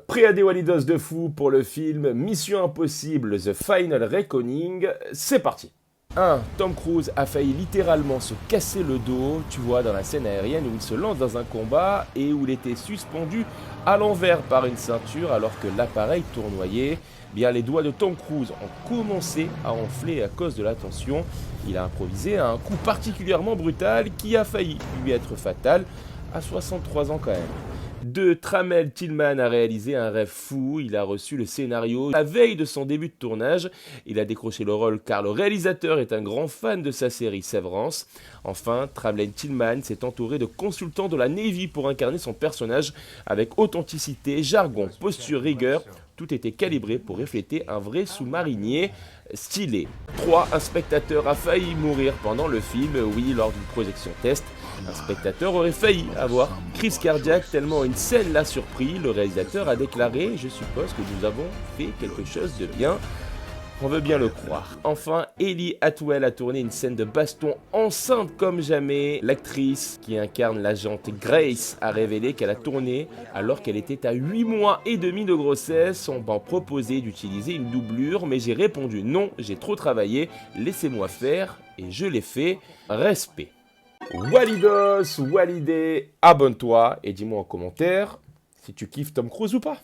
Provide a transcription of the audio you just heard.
Prêt à des Walidos de fou pour le film Mission Impossible The Final Reckoning, c'est parti. 1. Tom Cruise a failli littéralement se casser le dos, tu vois, dans la scène aérienne où il se lance dans un combat et où il était suspendu à l'envers par une ceinture alors que l'appareil tournoyait. Bien, les doigts de Tom Cruise ont commencé à enfler à cause de la tension. Il a improvisé un coup particulièrement brutal qui a failli lui être fatal à 63 ans quand même. 2. Tramel Tillman a réalisé un rêve fou. Il a reçu le scénario la veille de son début de tournage. Il a décroché le rôle car le réalisateur est un grand fan de sa série Severance. Enfin, Tramel Tillman s'est entouré de consultants de la Navy pour incarner son personnage avec authenticité, jargon, posture, rigueur. Tout était calibré pour refléter un vrai sous-marinier stylé. 3. Un spectateur a failli mourir pendant le film, oui, lors d'une projection test. Un spectateur aurait failli avoir crise cardiaque tellement une scène l'a surpris. Le réalisateur a déclaré « Je suppose que nous avons fait quelque chose de bien ». On veut bien le croire. Enfin, Ellie Atwell a tourné une scène de baston enceinte comme jamais. L'actrice qui incarne l'agente Grace a révélé qu'elle a tourné alors qu'elle était à 8 mois et demi de grossesse. On m'a proposé d'utiliser une doublure, mais j'ai répondu non, j'ai trop travaillé, laissez-moi faire, et je l'ai fait. Respect. Walidos, Walidé, abonne-toi et dis-moi en commentaire si tu kiffes Tom Cruise ou pas.